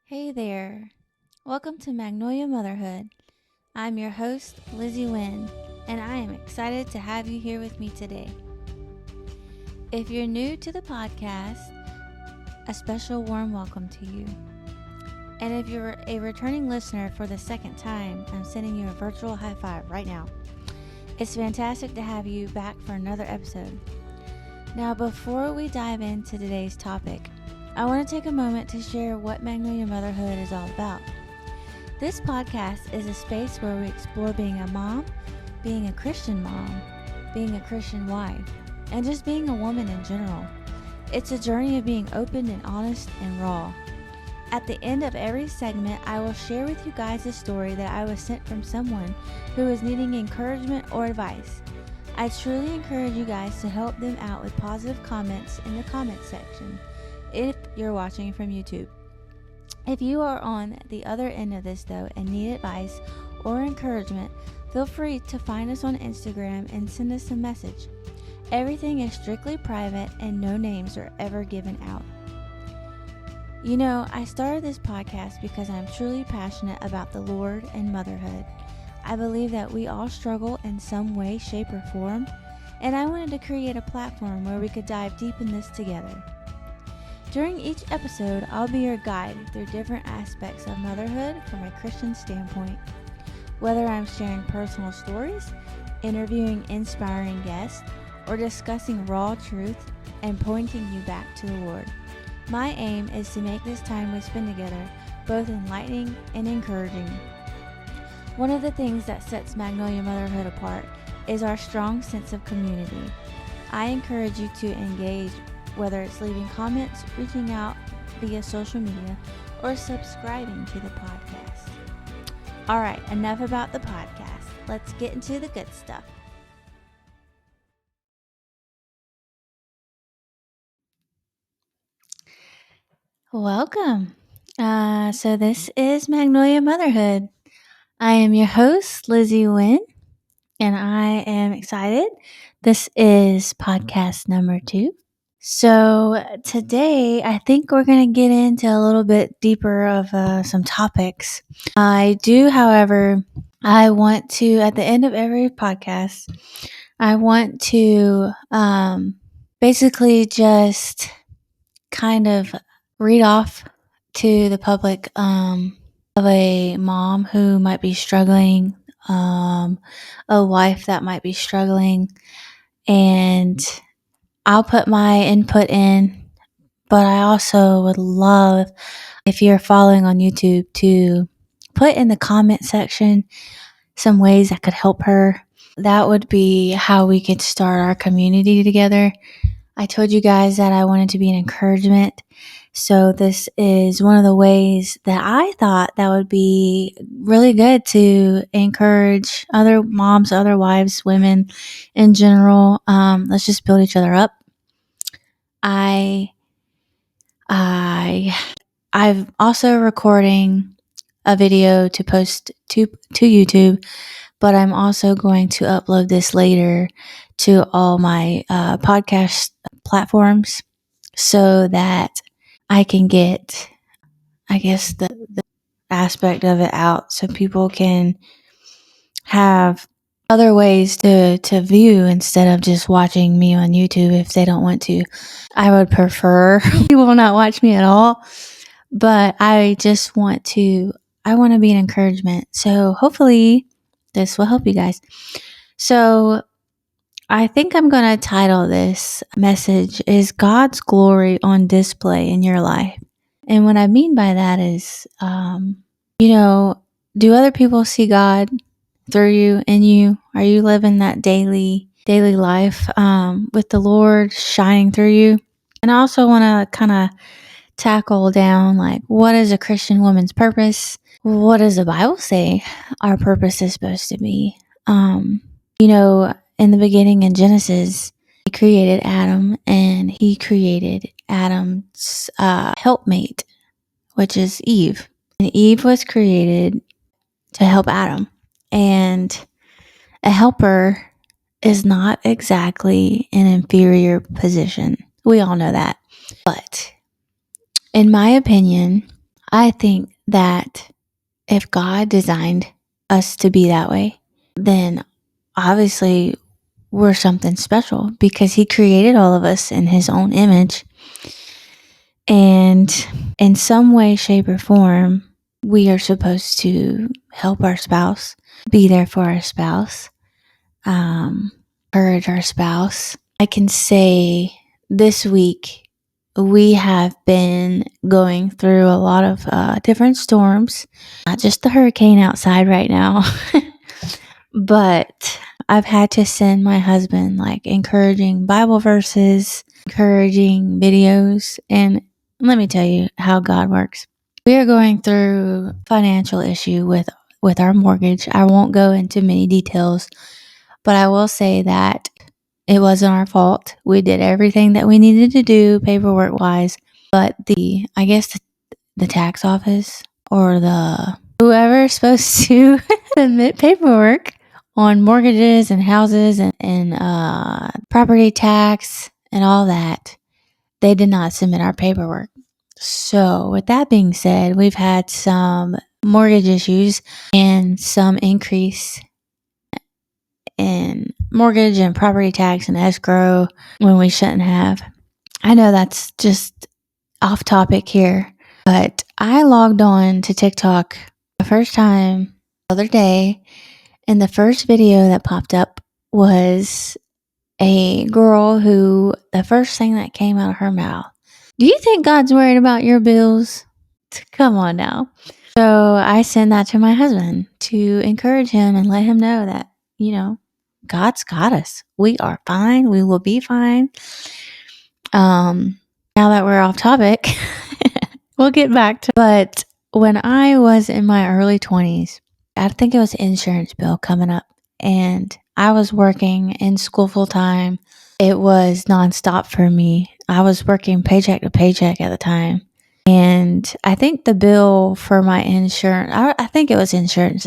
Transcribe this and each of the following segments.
Hey there. Welcome to Magnolia Motherhood. I'm your host, Lizzie Wynn, and I am excited to have you here with me today. If you're new to the podcast, a special warm welcome to you. And if you're a returning listener for the second time, I'm sending you a virtual high five right now. It's fantastic to have you back for another episode. Now, before we dive into today's topic, I want to take a moment to share what Magnolia Motherhood is all about. This podcast is a space where we explore being a mom, being a Christian mom, being a Christian wife, and just being a woman in general. It's a journey of being open and honest and raw. At the end of every segment, I will share with you guys a story that I was sent from someone who is needing encouragement or advice. I truly encourage you guys to help them out with positive comments in the comments section if you're watching from YouTube. If you are on the other end of this though and need advice or encouragement, feel free to find us on Instagram and send us a message. Everything is strictly private and no names are ever given out. You know, I started this podcast because I'm truly passionate about the Lord and motherhood. I believe that we all struggle in some way, shape, or form, and I wanted to create a platform where we could dive deep in this together. During each episode, I'll be your guide through different aspects of motherhood from a Christian standpoint. Whether I'm sharing personal stories, interviewing inspiring guests, or discussing raw truth and pointing you back to the Lord. My aim is to make this time we spend together both enlightening and encouraging. One of the things that sets Magnolia Motherhood apart is our strong sense of community. I encourage you to engage, whether it's leaving comments, reaching out via social media, or subscribing to the podcast. All right, enough about the podcast. Let's get into the good stuff. Welcome. So this is Magnolia Motherhood. I am your host, Lizzie Wynn, and I am excited. This is podcast number 2. So today, I think we're going to get into a little bit deeper of some topics. I do, however, I want to, at the end of every podcast, I want to basically just kind of read off to the public of a mom who might be struggling, a wife that might be struggling, and I'll put my input in, but I also would love if you're following on YouTube to put in the comment section some ways that could help her. That would be how we could start our community together. I told you guys that I wanted to be an encouragement. So this is one of the ways that I thought that would be really good to encourage other moms, other wives, women in general. Let's just build each other up. I've also recording a video to post to YouTube, but I'm also going to upload this later to all my podcast platforms so that I can get, I guess, the aspect of it out so people can have other ways to view instead of just watching me on YouTube if they don't want to. I would prefer people not watch me at all, but I want to be an encouragement. So hopefully this will help you guys. So I think I'm going to title this message is God's glory on display in your life. And what I mean by that is, do other people see God through you, in you? Are you living that daily life with the Lord shining through you? And I also want to kind of tackle down, like, what is a Christian woman's purpose? What does the Bible say our purpose is supposed to be? In the beginning in Genesis, he created Adam and he created Adam's helpmate, which is Eve. And Eve was created to help Adam. And a helper is not exactly an inferior position. We all know that. But in my opinion, I think that if God designed us to be that way, then obviously we're something special because He created all of us in His own image. And in some way, shape, or form, we are supposed to help our spouse, be there for our spouse, encourage our spouse. I can say this week we have been going through a lot of different storms, not just the hurricane outside right now, but I've had to send my husband like encouraging Bible verses, encouraging videos, and let me tell you how God works. We are going through a financial issue with our mortgage. I won't go into many details, but I will say that it wasn't our fault. We did everything that we needed to do paperwork wise, but the tax office or the whoever is supposed to submit paperwork on mortgages and houses and property tax and all that, they did not submit our paperwork. So with that being said, we've had some mortgage issues and some increase in mortgage and property tax and escrow when we shouldn't have. I know that's just off topic here, but I logged on to TikTok the first time the other day, and the first video that popped up was a girl who the first thing that came out of her mouth, "Do you think God's worried about your bills?" Come on now. So I sent that to my husband to encourage him and let him know that, God's got us. We are fine. We will be fine. Now that we're off topic, we'll get back to, but when I was in my early 20s, I think it was an insurance bill coming up, and I was working in school full time. It was nonstop for me. I was working paycheck to paycheck at the time. And I think the bill for my insurance, I think it was insurance,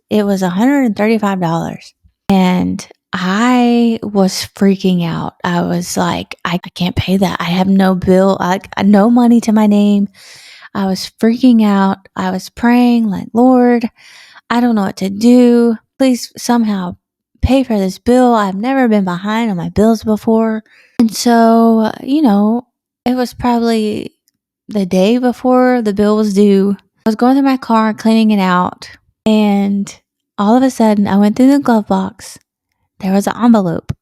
it was $135. And I was freaking out. I was like, I can't pay that. I have no bill, no money to my name. I was freaking out. I was praying like, Lord, I don't know what to do. Please somehow pay for this bill. I've never been behind on my bills before. And so, it was probably the day before the bill was due. I was going through my car, cleaning it out, and all of a sudden I went through the glove box. There was an envelope.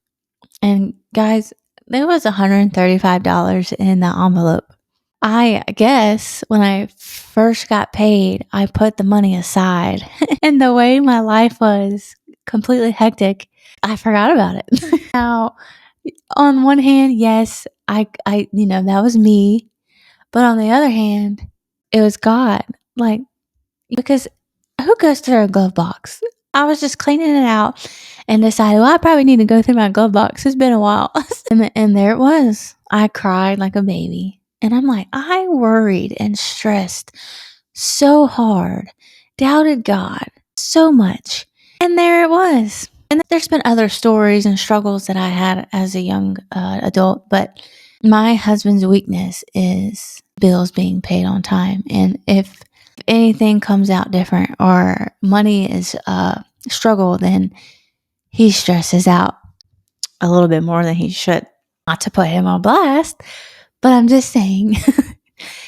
And guys, there was $135 in the envelope. I guess when I first got paid, I put the money aside. And the way my life was completely hectic, I forgot about it. Now, on one hand, yes, I that was me. But on the other hand, it was God. Like, because who goes through a glove box? I was just cleaning it out and decided, well, I probably need to go through my glove box. It's been a while. and there it was. I cried like a baby. And I'm like, I worried and stressed so hard, doubted God so much. And there it was. And there's been other stories and struggles that I had as a young adult, but my husband's weakness is bills being paid on time. And if anything comes out different or money is a struggle, then he stresses out a little bit more than he should. Not to put him on blast, but I'm just saying.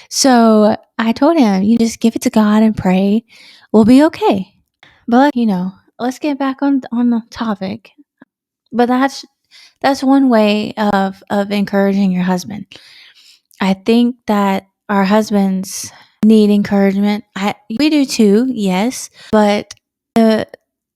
So I told him, you just give it to God and pray. We'll be okay. But, let's get back on the topic. But that's one way of encouraging your husband. I think that our husbands need encouragement. We do too, yes. But the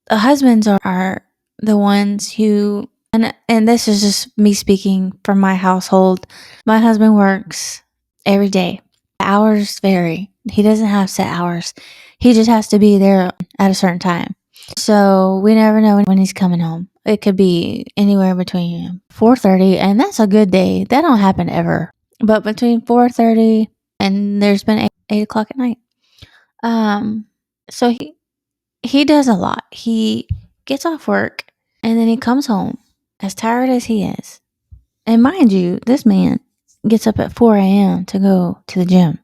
husbands are the ones who, and this is just me speaking from my household. My husband works every day. Hours vary. He doesn't have set hours. He just has to be there at a certain time. So we never know when he's coming home. It could be anywhere between 4:30, and that's a good day. That don't happen ever. But between 4:30 and there's been 8 o'clock at night. So he does a lot. He gets off work and then he comes home as tired as he is. And mind you, this man gets up at 4 a.m. to go to the gym.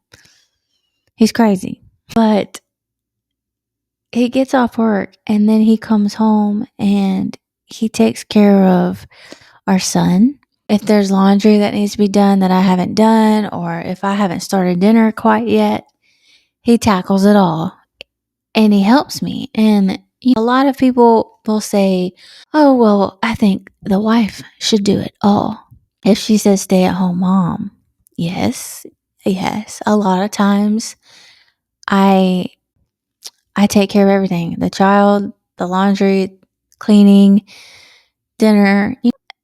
He's crazy. But he gets off work and then he comes home and he takes care of our son. If there's laundry that needs to be done that I haven't done, or if I haven't started dinner quite yet, he tackles it all and he helps me. And a lot of people will say, oh, well, I think the wife should do it all. If she says stay at home mom, yes. A lot of times I take care of everything, the child, the laundry, cleaning, dinner.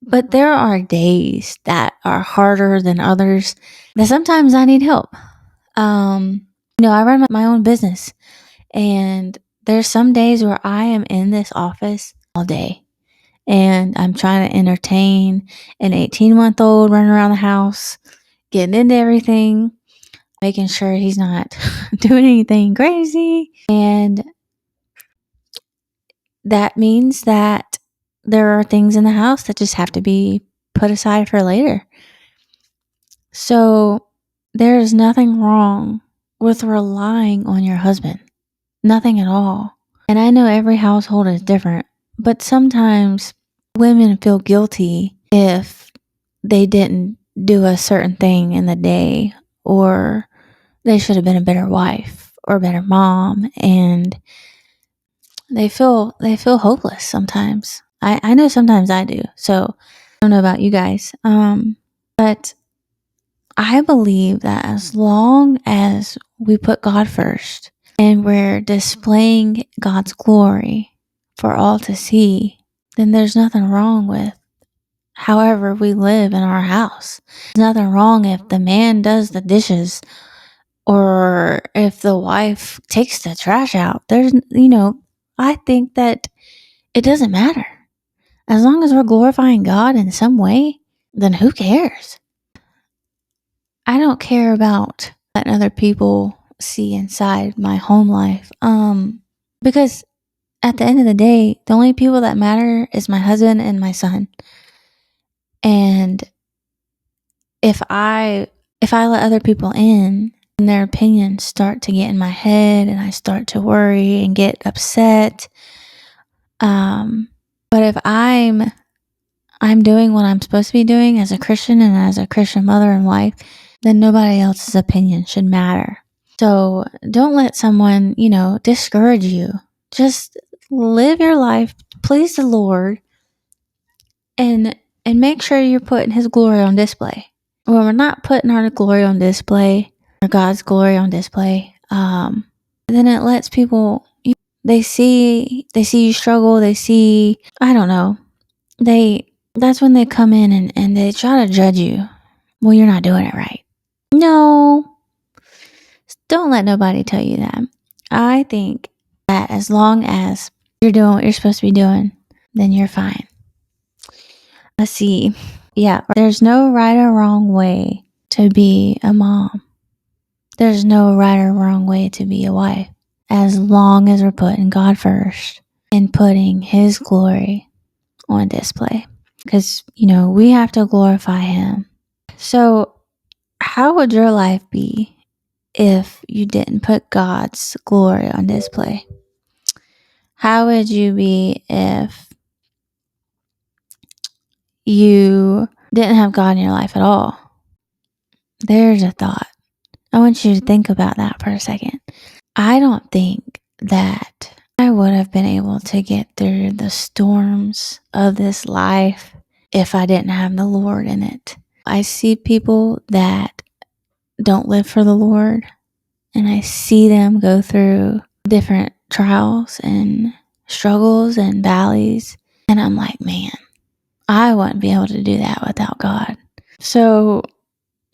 But there are days that are harder than others that sometimes I need help. I run my own business and there's some days where I am in this office all day and I'm trying to entertain an 18-month-old running around the house, getting into everything, making sure he's not doing anything crazy. And that means that there are things in the house that just have to be put aside for later. So there is nothing wrong with relying on your husband. Nothing at all. And I know every household is different, but sometimes women feel guilty if they didn't do a certain thing in the day, or they should have been a better wife or a better mom, and they feel hopeless sometimes. I know sometimes I do. So I don't know about you guys. But I believe that as long as we put God first and we're displaying God's glory for all to see, then there's nothing wrong with however we live in our house. There's nothing wrong if the man does the dishes or if the wife takes the trash out. I think that it doesn't matter. As long as we're glorifying God in some way, then who cares? I don't care about letting other people see inside my home life. Because at the end of the day, the only people that matter is my husband and my son. And if I let other people in and their opinions start to get in my head and I start to worry and get upset, but if I'm doing what I'm supposed to be doing as a Christian and as a Christian mother and wife, then nobody else's opinion should matter. So don't let someone, discourage you. Just live your life, please the Lord, and make sure you're putting His glory on display. When we're not putting our glory on display, or God's glory on display, then it lets people, they see you struggle. They see, I don't know, that's when they come in and they try to judge you. Well, you're not doing it right. No, don't let nobody tell you that. I think that as long as you're doing what you're supposed to be doing, then you're fine. Let's see. Yeah, there's no right or wrong way to be a mom. There's no right or wrong way to be a wife, as long as we're putting God first and putting His glory on display. Because, we have to glorify Him. So, how would your life be if you didn't put God's glory on display? How would you be if you didn't have God in your life at all? There's a thought. I want you to think about that for a second. I don't think that I would have been able to get through the storms of this life if I didn't have the Lord in it. I see people that don't live for the Lord, and I see them go through different trials and struggles and valleys, and I'm like, man, I wouldn't be able to do that without God. So,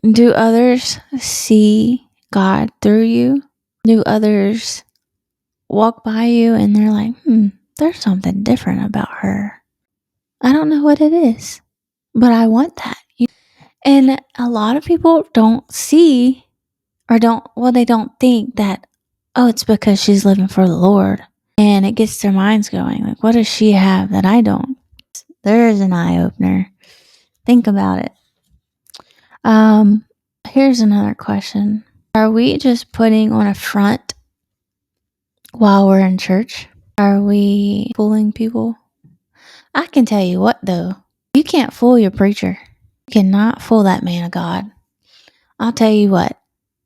do others see God through you? Do others walk by you and they're like, there's something different about her? I don't know what it is, but I want that. And a lot of people don't see or they don't think that, oh, it's because she's living for the Lord. And it gets their minds going. Like, what does she have that I don't? There's an eye opener. Think about it. Here's another question. Are we just putting on a front while we're in church? Are we fooling people? I can tell you what, though. You can't fool your preacher. You cannot fool that man of God. I'll tell you what.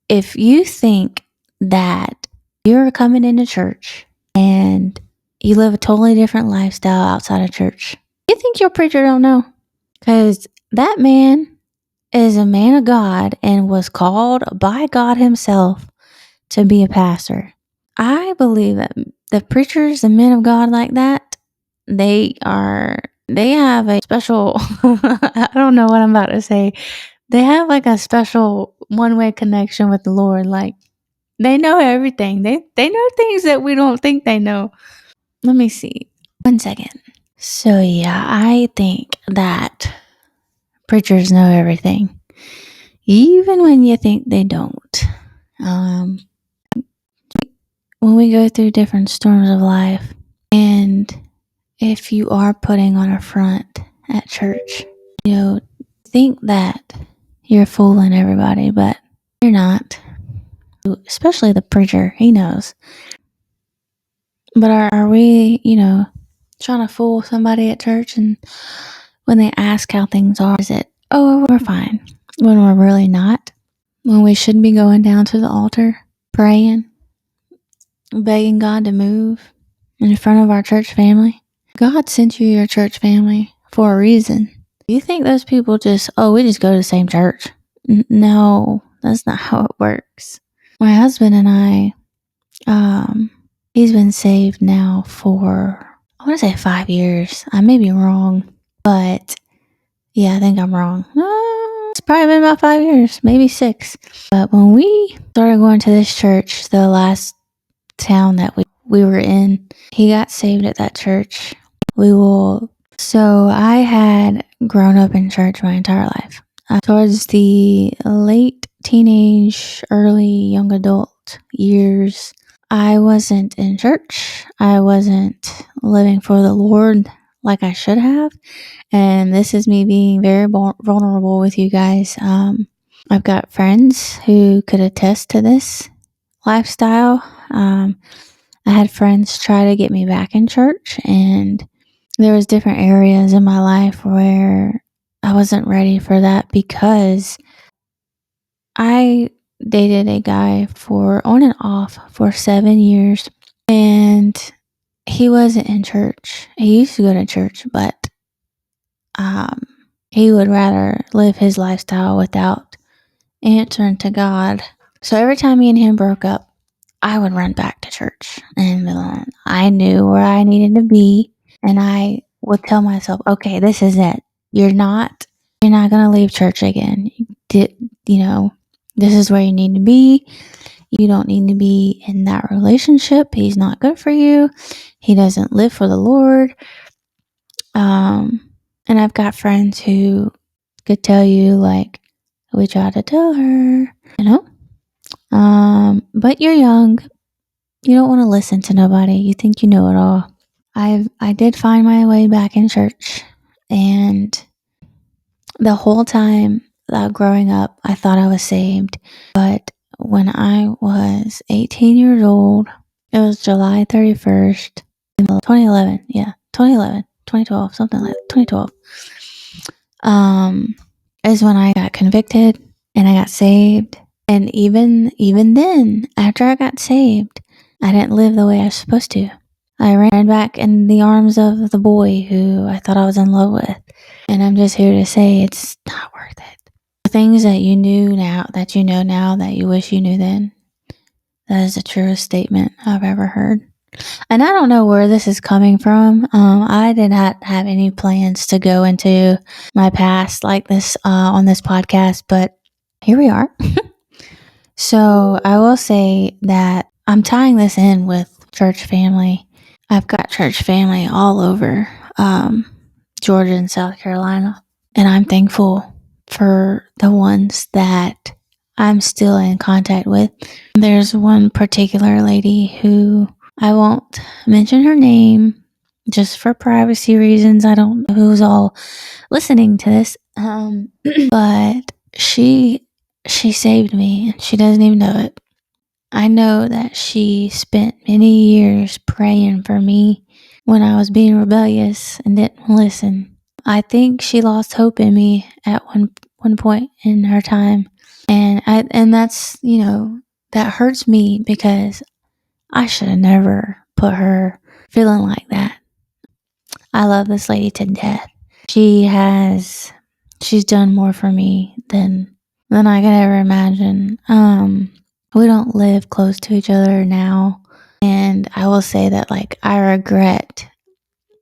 If you think that you're coming into church and you live a totally different lifestyle outside of church, you think your preacher don't know? Because that man is a man of God and was called by God himself to be a pastor. I believe that the preachers and men of God like that, they have a special, I don't know what I'm about to say. They have like a special one-way connection with the Lord. Like, they know everything. They know things that we don't think they know. Let me see. 1 second. So yeah, I think that preachers know everything, even when you think they don't. When we go through different storms of life, and if you are putting on a front at church, think that you're fooling everybody, but you're not. Especially the preacher, he knows. But are we, trying to fool somebody at church, and when they ask how things are, is it, oh, we're fine, when we're really not? When we should be going down to the altar, praying, begging God to move in front of our church family? God sent you your church family for a reason. You think those people we just go to the same church? No, that's not how it works. My husband and I, he's been saved now for, I want to say 5 years. I may be wrong, but yeah, I think I'm wrong. It's probably been about 5 years, maybe 6. But when we started going to this church, the last town that we were in, he got saved at that church. So I had grown up in church my entire life. Towards the late teenage, early young adult years, I wasn't in church. I wasn't living for the Lord like I should have. And this is me being very vulnerable with you guys. I've got friends who could attest to this lifestyle. I had friends try to get me back in church, and there was different areas in my life where I wasn't ready for that, because I dated a guy for on and off for 7 years, and he wasn't in church. He used to go to church, but he would rather live his lifestyle without answering to God. So every time me and him broke up, I would run back to church, and I knew where I needed to be, and I would tell myself, okay, this is it. You're not going to leave church again. This is where you need to be. You don't need to be in that relationship. He's not good for you. He doesn't live for the Lord. And I've got friends who could tell you, like, we tried to tell her, but you're young. You don't want to listen to nobody. You think you know it all. I did find my way back in church, and the whole time growing up, I thought I was saved. But when I was 18 years old, it was July 31st, 2011. Yeah, 2012, something like that, 2012. Is when I got convicted and I got saved. And even then, after I got saved, I didn't live the way I was supposed to. I ran back in the arms of the boy who I thought I was in love with. And I'm just here to say it's not worth it. The things that you knew now, that you know now, that you wish you knew then, that is the truest statement I've ever heard. And I don't know where this is coming from. I did not have any plans to go into my past like this on this podcast, but here we are. So I will say that I'm tying this in with church family. I've got church family all over Georgia and South Carolina, and I'm thankful for the ones that I'm still in contact with. There's one particular lady who I won't mention her name just for privacy reasons. I don't know who's all listening to this, but she she saved me and she doesn't even know it. I know that she spent many years praying for me when I was being rebellious and didn't listen. I think she lost hope in me at one point in her time. And that's, that hurts me because I should have never put her feeling like that. I love this lady to death. She's done more for me than I could ever imagine. We don't live close to each other now, and I will say that like I regret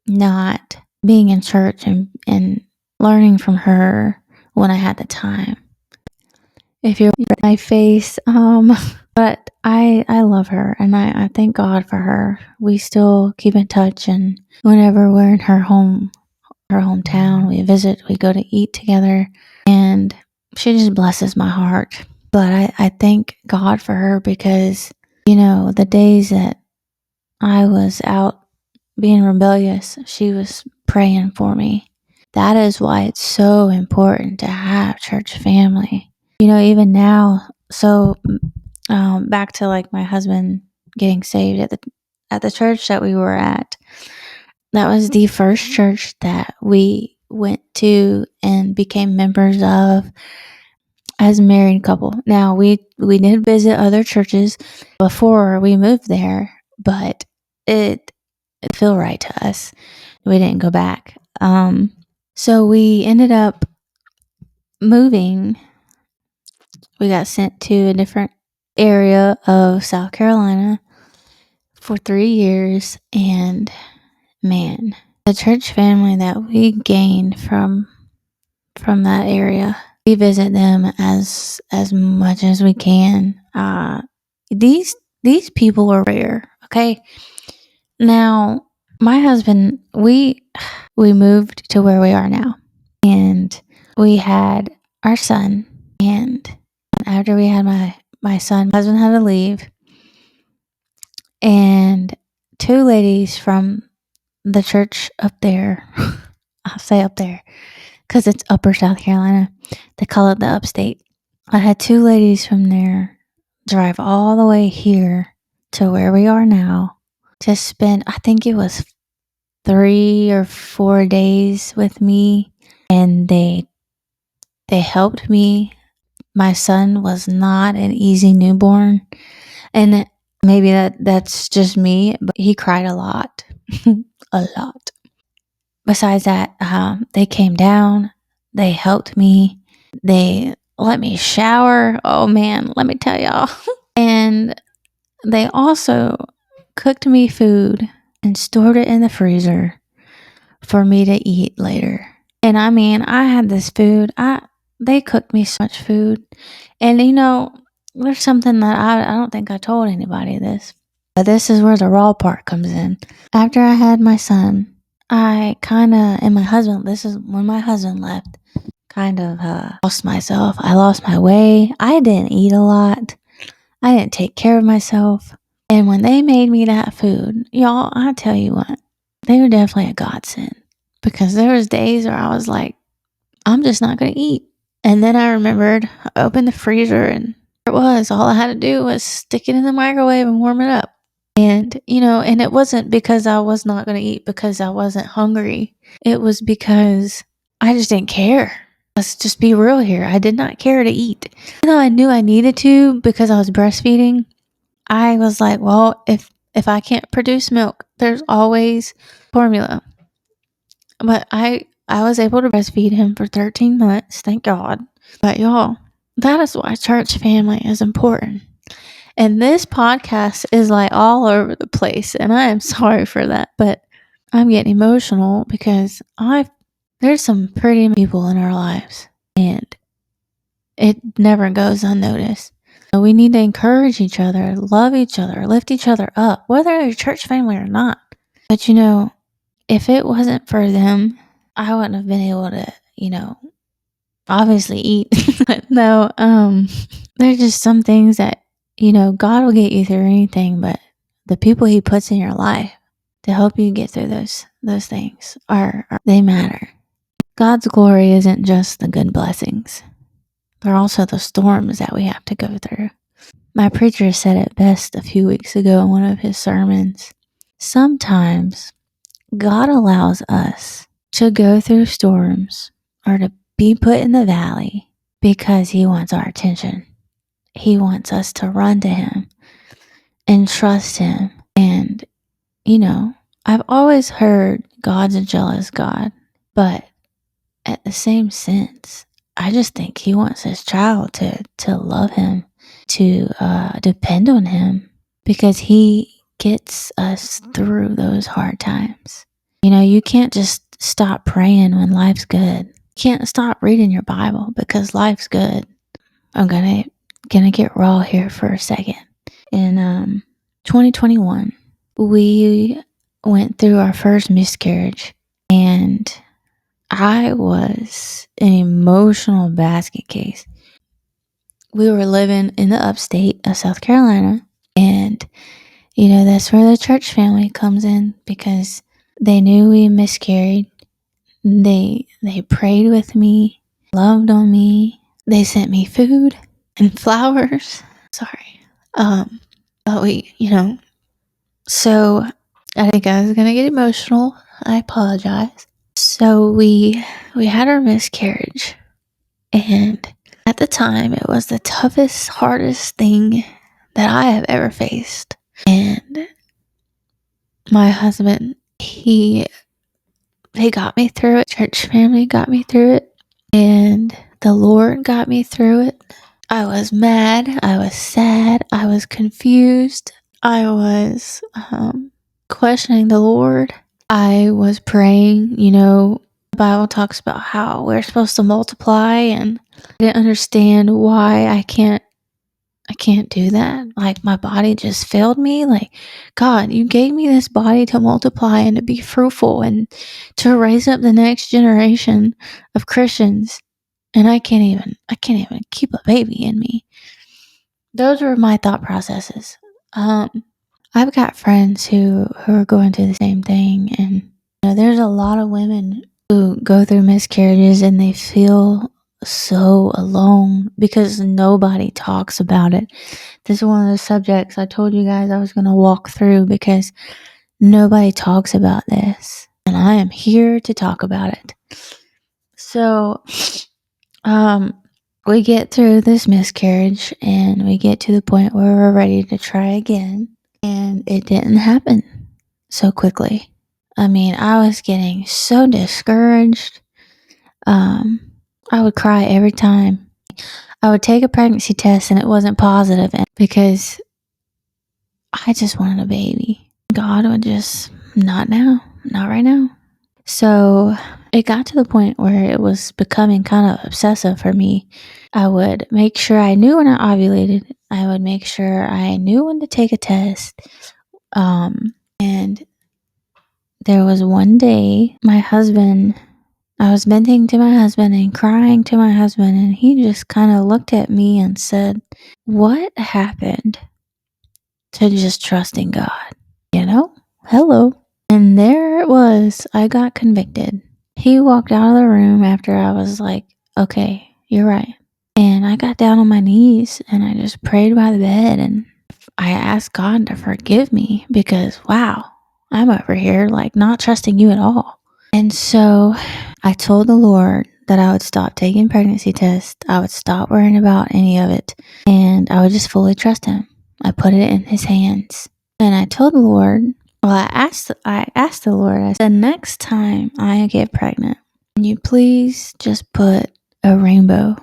not being in church and learning from her when I had the time. If you're my face, but I love her and I thank God for her. We still keep in touch, and whenever we're in her hometown, we visit, we go to eat together, and she just blesses my heart. But I thank God for her because, the days that I was out being rebellious, she was praying for me. That is why it's so important to have church family. Even now, so back to like my husband getting saved at the church that we were at. That was the first church that we went to and became members of as a married couple. Now we did visit other churches before we moved there, but it felt right to us. We didn't go back. So we ended up moving. We got sent to a different area of South Carolina for 3 years, and man, the church family that we gained from that area, we visit them as much as we can. These people are rare. Okay, now my husband, we moved to where we are now, and we had our son. And after we had my son, my husband had to leave, and 2 ladies from the church up there, I'll say up there because it's upper South Carolina. They call it the upstate. I had 2 ladies from there drive all the way here to where we are now to spend, I think it was 3 or 4 days with me, and they helped me. My son was not an easy newborn, and maybe that's just me, but he cried a lot. A lot. Besides that, they came down, they helped me, they let me shower. Oh man, let me tell y'all. And they also cooked me food and stored it in the freezer for me to eat later. And I mean, I had this food. They cooked me so much food. And there's something that I don't think I told anybody this. But this is where the raw part comes in. After I had my son, I kind of, and my husband, this is when my husband left, kind of lost myself. I lost my way. I didn't eat a lot. I didn't take care of myself. And when they made me that food, y'all, I tell you what, they were definitely a godsend. Because there was days where I was like, I'm just not going to eat. And then I remembered, I opened the freezer and there it was. All I had to do was stick it in the microwave and warm it up. And, and it wasn't because I was not going to eat because I wasn't hungry. It was because I just didn't care. Let's just be real here. I did not care to eat. Even though I knew I needed to because I was breastfeeding, I was like, well, if I can't produce milk, there's always formula. But I was able to breastfeed him for 13 months, thank God. But y'all, that is why church family is important. And this podcast is like all over the place, and I am sorry for that, but I'm getting emotional because there's some pretty people in our lives, and it never goes unnoticed. So we need to encourage each other, love each other, lift each other up, whether they're church family or not. But if it wasn't for them, I wouldn't have been able to, obviously eat. No, there's just some things that, God will get you through anything, but the people he puts in your life to help you get through those things they matter. God's glory isn't just the good blessings. They're also the storms that we have to go through. My preacher said it best a few weeks ago in one of his sermons. Sometimes God allows us to go through storms or to be put in the valley because He wants our attention. He wants us to run to Him and trust Him. And, I've always heard God's a jealous God, but at the same sense, I just think He wants His child to love Him, to depend on Him, because He gets us through those hard times. You can't just stop praying when life's good. You can't stop reading your Bible because life's good. I'm gonna get raw here for a second. In 2021, we went through our first miscarriage, and I was an emotional basket case. We were living in the upstate of South Carolina, and that's where the church family comes in because they knew we miscarried. They prayed with me, loved on me. They sent me food and flowers. Sorry. But we, so I think I was going to get emotional. I apologize. So we had our miscarriage, and at the time it was the toughest, hardest thing that I have ever faced. And my husband, he got me through it. Church family got me through it, and the Lord got me through it. I was mad, I was sad, I was confused, I was questioning the Lord. I was praying. The Bible talks about how we're supposed to multiply, and I didn't understand why I can't do that. Like, my body just failed me. Like, God, you gave me this body to multiply and to be fruitful and to raise up the next generation of Christians, and I can't even keep a baby in me. Those were my thought processes. I've got friends who are going through the same thing, and there's a lot of women who go through miscarriages and they feel so alone because nobody talks about it. This is one of those subjects I told you guys I was going to walk through because nobody talks about this, and I am here to talk about it. So, we get through this miscarriage and we get to the point where we're ready to try again, and it didn't happen so quickly. I mean, I was getting so discouraged. I would cry every time I would take a pregnancy test and it wasn't positive, because I just wanted a baby. God would just, not now, not right now. So it got to the point where it was becoming kind of obsessive for me. I would make sure I knew when I ovulated. I would make sure I knew when to take a test. And there was one day, I was venting to my husband and crying to my husband, and he just kind of looked at me and said, "What happened to just trusting God? Hello." And there it was. I got convicted. He walked out of the room after I was like, "Okay, you're right." And I got down on my knees and I just prayed by the bed, and I asked God to forgive me because, wow, I'm over here like not trusting you at all. And so I told the Lord that I would stop taking pregnancy tests. I would stop worrying about any of it, and I would just fully trust Him. I put it in His hands. And I told the Lord, I asked the Lord, I said, next time I get pregnant, can you please just put a rainbow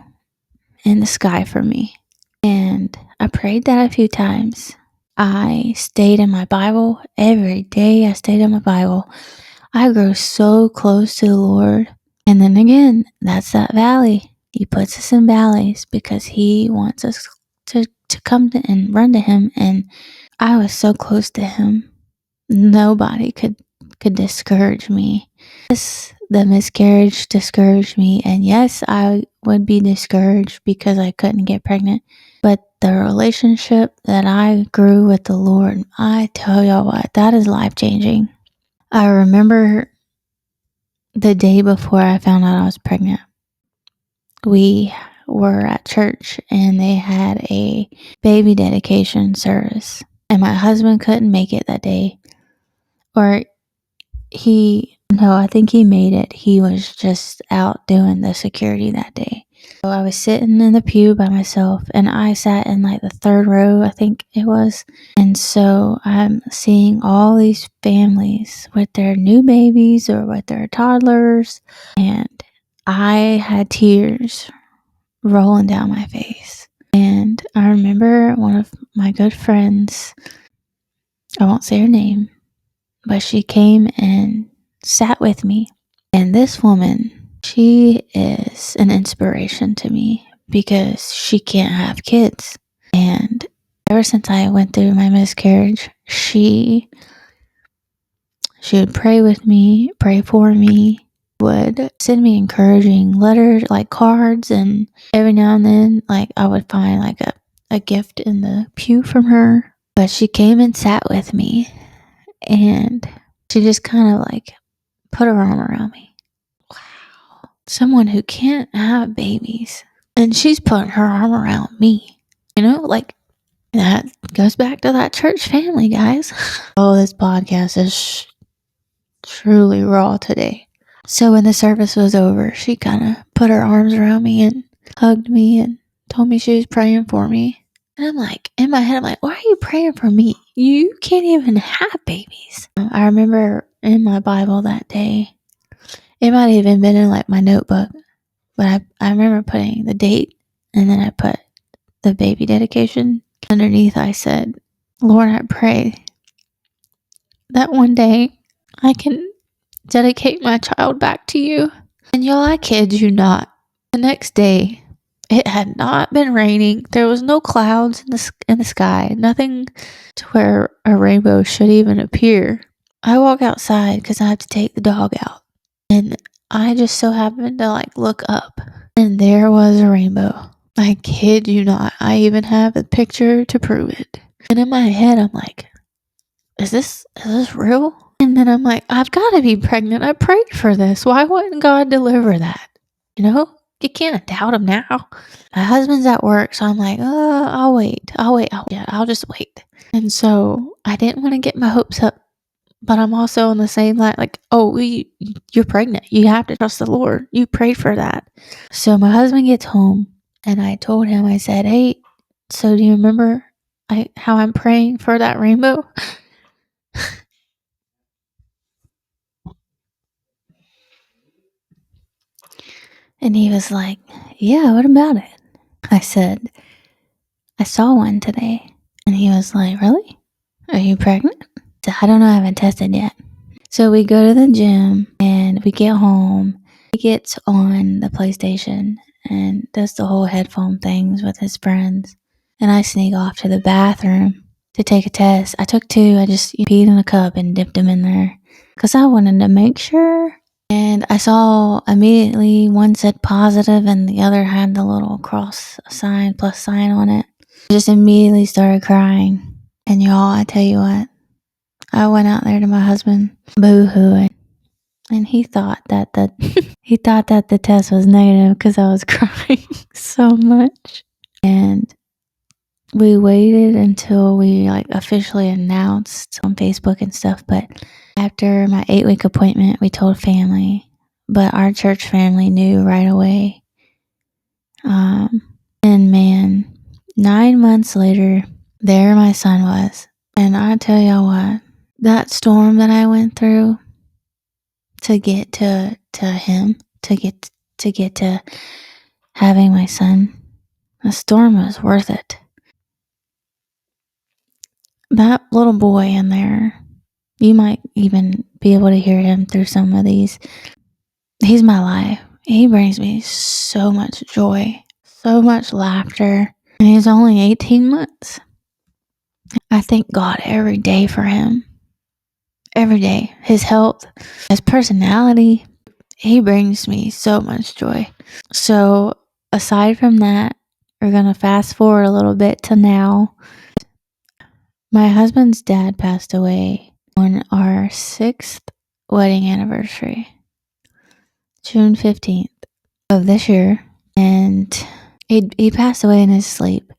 in the sky for me? And I prayed that a few times. I stayed in my Bible every day. I stayed in my Bible. I grew so close to the Lord. And then again, that's that valley. He puts us in valleys because He wants us to come to and run to Him. And I was so close to Him. Nobody could discourage me. Yes, the miscarriage discouraged me. And yes, I would be discouraged because I couldn't get pregnant. But the relationship that I grew with the Lord, I tell y'all what, that is life-changing. I remember the day before I found out I was pregnant. We were at church and they had a baby dedication service. And my husband couldn't make it that day. Or I think he made it. He was just out doing the security that day. So I was sitting in the pew by myself and I sat in like the third row, I think it was. And so I'm seeing all these families with their new babies or with their toddlers. And I had tears rolling down my face. And I remember one of my good friends, I won't say her name, but she came and sat with me. And this woman, she is an inspiration to me because she can't have kids. And ever since I went through my miscarriage, she would pray with me, pray for me, would send me encouraging letters, like cards, and every now and then, like I would find like a gift in the pew from her. But she came and sat with me and she just kind of like put her arm around me. Wow. Someone who can't have babies and she's putting her arm around me. Like that goes back to that church family, guys. Oh, this podcast is truly raw today. So when the service was over, she kind of put her arms around me and hugged me and told me she was praying for me. And I'm like, in my head, I'm like, why are you praying for me? You can't even have babies. I remember in my Bible that day, it might have even been in like my notebook, but I remember putting the date and then I put the baby dedication. Underneath I said, Lord, I pray that one day I can dedicate my child back to you. And y'all, I kid you not. The next day, it had not been raining. There was no clouds in the sky. Nothing to where a rainbow should even appear. I walk outside because I have to take the dog out. And I just so happened to like look up. And there was a rainbow. I kid you not. I even have a picture to prove it. And in my head, I'm like, is this real? And then I'm like, I've got to be pregnant. I prayed for this. Why wouldn't God deliver that? You can't doubt him now. My husband's at work, so I'm like, I'll wait. I'll just wait. And so I didn't want to get my hopes up, but I'm also on the same line, like, you're pregnant. You have to trust the Lord. You prayed for that. So my husband gets home and I told him, I said, hey, so do you remember how I'm praying for that rainbow? And he was like, yeah, what about it? I said, I saw one today. And he was like, really? Are you pregnant? I said, I don't know, I haven't tested yet. So we go to the gym and we get home. He gets on the PlayStation and does the whole headphone things with his friends. And I sneak off to the bathroom to take a test. I took 2. I just peed in a cup and dipped them in there because I wanted to make sure. And I saw immediately one said positive and the other had the little cross sign, plus sign on it. I just immediately started crying. And y'all, I tell you what, I went out there to my husband, boo-hooing, and he thought that the test was negative because I was crying so much. And we waited until we like officially announced on Facebook and stuff, but after my 8-week appointment, we told family, but our church family knew right away. And man, 9 months later, there my son was. And I tell y'all what, that storm that I went through to get to him, to get to having my son, the storm was worth it. That little boy in there, you might even be able to hear him through some of these. He's my life. He brings me so much joy, so much laughter. And he's only 18 months. I thank God every day for him. Every day. His health, his personality, he brings me so much joy. So aside from that, we're going to fast forward a little bit to now. My husband's dad passed away on our 6th wedding anniversary, June 15th of this year. And He passed away in his sleep.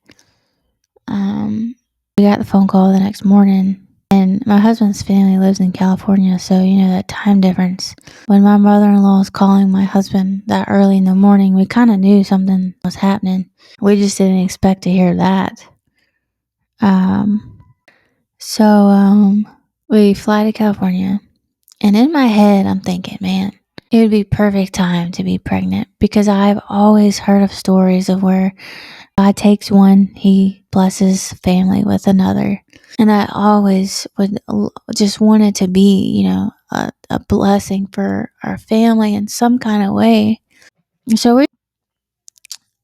We got the phone call the next morning, and my husband's family lives in California, so that time difference. When my mother-in-law was calling my husband that early in the morning, we kind of knew something was happening. We just didn't expect to hear that. So we fly to California, and in my head, I'm thinking, man, it would be perfect time to be pregnant, because I've always heard of stories of where God takes one, he blesses family with another. And I always would just want it to be, a blessing for our family in some kind of way. So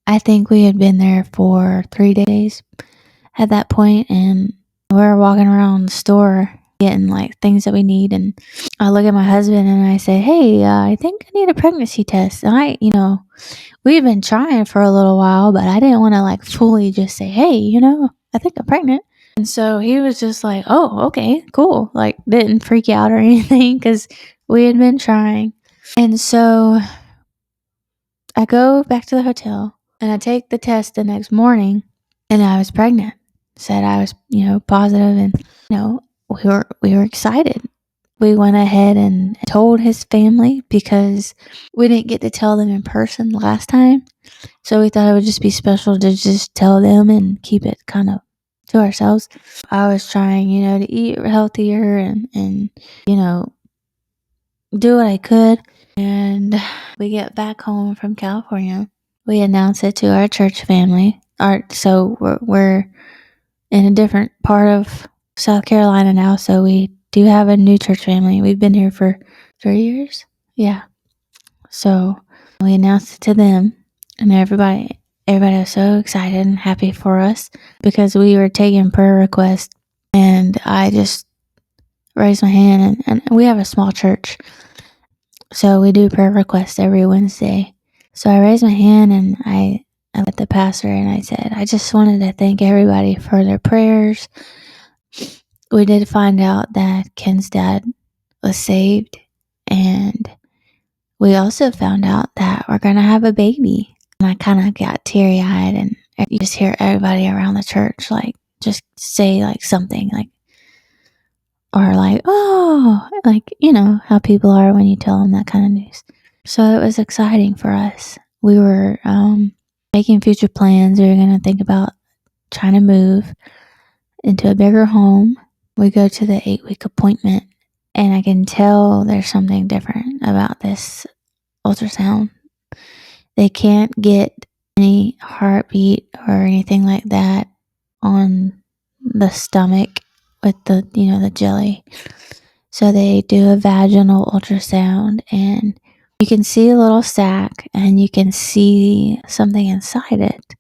I think we had been there for 3 days at that point, and we were walking around the store getting like things that we need. And I look at my husband and I say, hey, I think I need a pregnancy test. And we've been trying for a little while, but I didn't want to like fully just say, hey, I think I'm pregnant. And so he was just like, oh, okay, cool. Like, didn't freak out or anything, because we had been trying. And so I go back to the hotel and I take the test the next morning, and I was pregnant. Said I was, positive, and, we were excited. We went ahead and told his family, because we didn't get to tell them in person last time. So we thought it would just be special to just tell them and keep it kind of to ourselves. I was trying, to eat healthier and do what I could. And we get back home from California. We announce it to our church family. So we're in a different part of South Carolina now, so we do have a new church family. We've been here for 3 years. Yeah. So we announced it to them, and everybody was so excited and happy for us, because we were taking prayer requests, and I just raised my hand, and we have a small church, so we do prayer requests every Wednesday. So I raised my hand, and I met the pastor, and I said, I just wanted to thank everybody for their prayers. We did find out that Ken's dad was saved, and we also found out that we're going to have a baby. And I kind of got teary-eyed, and you just hear everybody around the church like just say like something like, or like, oh, like, how people are when you tell them that kind of news. So it was exciting for us. We were making future plans. We were going to think about trying to move into a bigger home. We go to the 8-week appointment, and I can tell there's something different about this ultrasound. They can't get any heartbeat or anything like that on the stomach with the jelly. So they do a vaginal ultrasound, and you can see a little sac and you can see something inside it,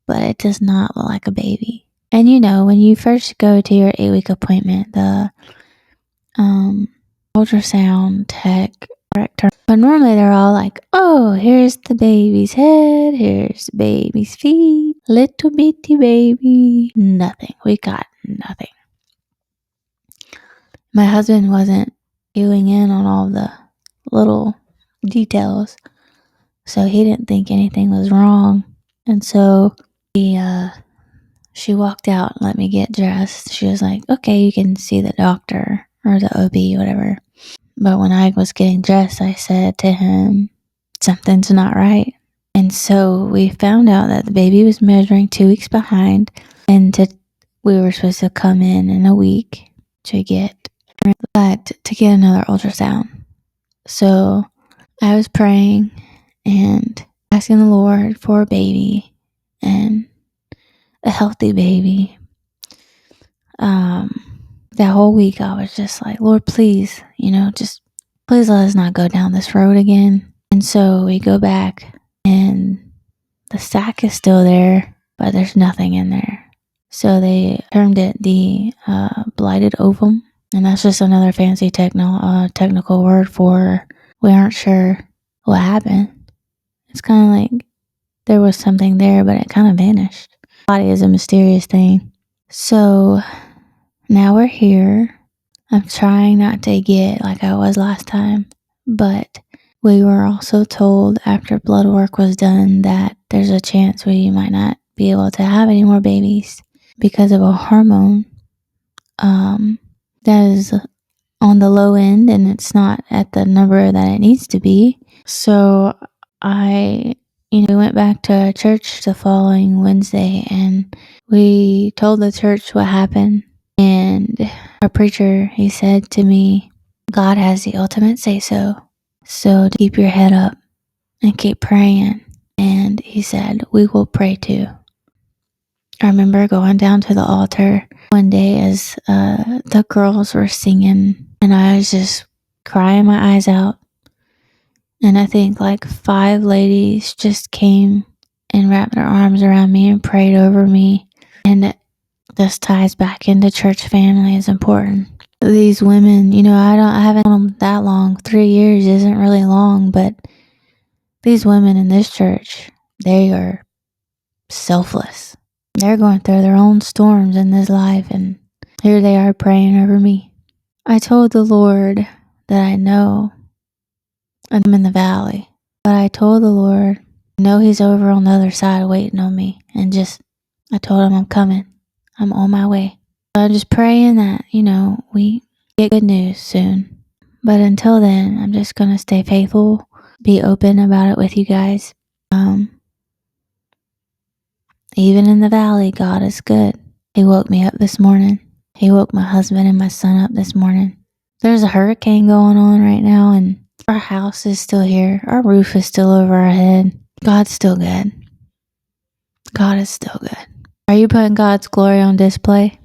but it does not look like a baby. And when you first go to your 8-week appointment, the ultrasound tech, but normally they're all like, oh, here's the baby's head, here's the baby's feet, little bitty baby. Nothing. We got nothing. My husband wasn't viewing in on all the little details, so he didn't think anything was wrong. And so she walked out and let me get dressed. She was like, okay, you can see the doctor or the OB, whatever. But when I was getting dressed, I said to him, something's not right. And so we found out that the baby was measuring 2 weeks behind, and we were supposed to come in a week to get another ultrasound. So I was praying and asking the Lord for a baby, and a healthy baby. That whole week I was just like, Lord, please, just please let us not go down this road again. And so we go back, and the sac is still there, but there's nothing in there. So they termed it the blighted ovum, and that's just another fancy technical word for we aren't sure what happened. It's kind of like there was something there, but it kind of vanished. The body is a mysterious thing. So now we're here. I'm trying not to get like I was last time, but we were also told after blood work was done that there's a chance we might not be able to have any more babies because of a hormone that is on the low end and it's not at the number that it needs to be. So we went back to church the following Wednesday and we told the church what happened. And our preacher, he said to me, God has the ultimate say so. So keep your head up and keep praying. And he said, we will pray too. I remember going down to the altar one day as the girls were singing and I was just crying my eyes out. And I think like 5 ladies just came and wrapped their arms around me and prayed over me. And this ties back into church family is important. These women, I haven't known them that long. 3 years isn't really long, but these women in this church, they are selfless. They're going through their own storms in this life, and here they are praying over me. I told the Lord that I know I'm in the valley, but I told the Lord, I know He's over on the other side waiting on me, and I told Him I'm coming. I'm on my way. I'm just praying that, we get good news soon. But until then, I'm just going to stay faithful, be open about it with you guys. Even in the valley, God is good. He woke me up this morning. He woke my husband and my son up this morning. There's a hurricane going on right now, and our house is still here. Our roof is still over our head. God's still good. God is still good. Are you putting God's glory on display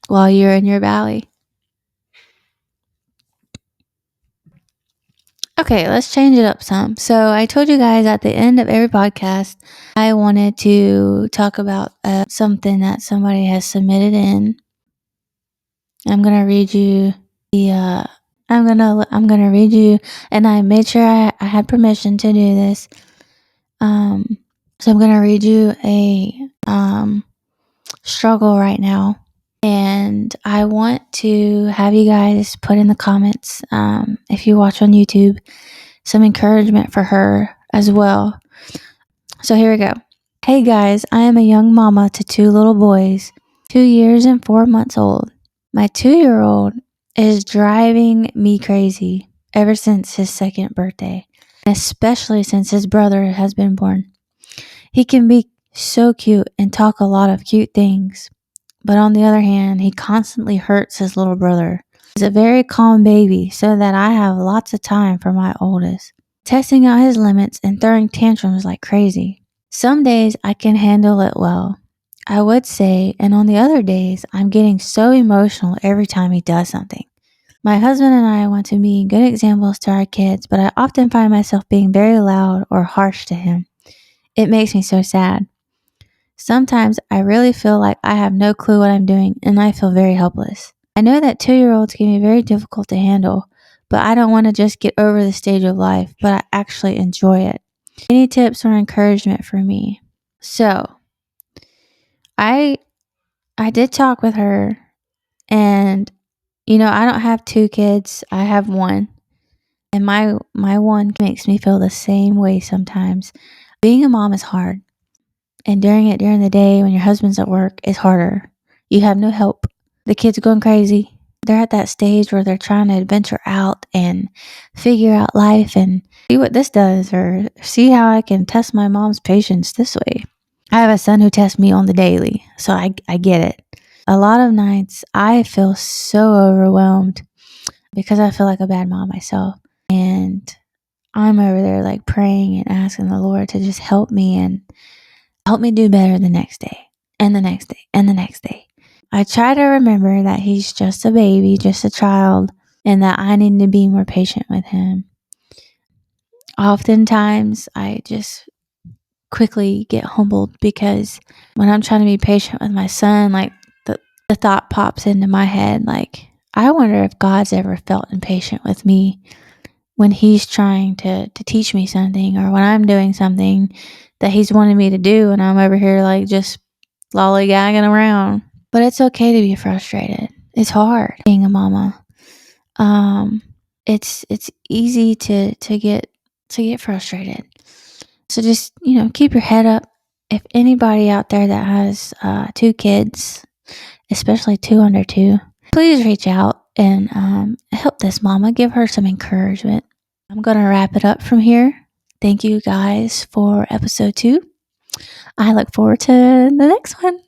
while you're in your valley? Okay, let's change it up some. So I told you guys at the end of every podcast, I wanted to talk about something that somebody has submitted in. I'm gonna read you I'm gonna read you, and I made sure I had permission to do this. So I'm gonna read you a struggle right now, and I want to have you guys put in the comments, if you watch on YouTube, some encouragement for her as well. So here we go. Hey guys, I am a young mama to 2 little boys, 2 years and 4 months old. My 2-year-old is driving me crazy ever since his 2nd birthday, especially since his brother has been born. He can be so cute and talk a lot of cute things, but on the other hand, he constantly hurts his little brother. He's a very calm baby, so that I have lots of time for my oldest, testing out his limits and throwing tantrums like crazy. Some days I can handle it well, I would say, and on the other days, I'm getting so emotional every time he does something. My husband and I want to be good examples to our kids, but I often find myself being very loud or harsh to him. It makes me so sad. Sometimes I really feel like I have no clue what I'm doing and I feel very helpless. I know that 2-year-olds can be very difficult to handle, but I don't want to just get over the stage of life, but I actually enjoy it. Any tips or encouragement for me? So, I did talk with her, and I don't have 2 kids. I have 1. And my one makes me feel the same way sometimes. Being a mom is hard. And during the day when your husband's at work, it's harder. You have no help. The kids are going crazy. They're at that stage where they're trying to venture out and figure out life and see what this does, or see how I can test my mom's patience this way. I have a son who tests me on the daily, so I get it. A lot of nights I feel so overwhelmed because I feel like a bad mom myself. And I'm over there like praying and asking the Lord to just help me and help me do better the next day and the next day and the next day. I try to remember that he's just a baby, just a child, and that I need to be more patient with him. Oftentimes, I just quickly get humbled because when I'm trying to be patient with my son, like the thought pops into my head, like, I wonder if God's ever felt impatient with me when he's trying to teach me something, or when I'm doing something that he's wanted me to do and I'm over here like just lollygagging around. But it's okay to be frustrated. It's hard being a mama. It's easy to get frustrated. So just, keep your head up if anybody out there that has 2 kids, especially 2 under 2, please reach out and help this mama. Give her some encouragement. I'm going to wrap it up from here. Thank you guys for episode 2. I look forward to the next one.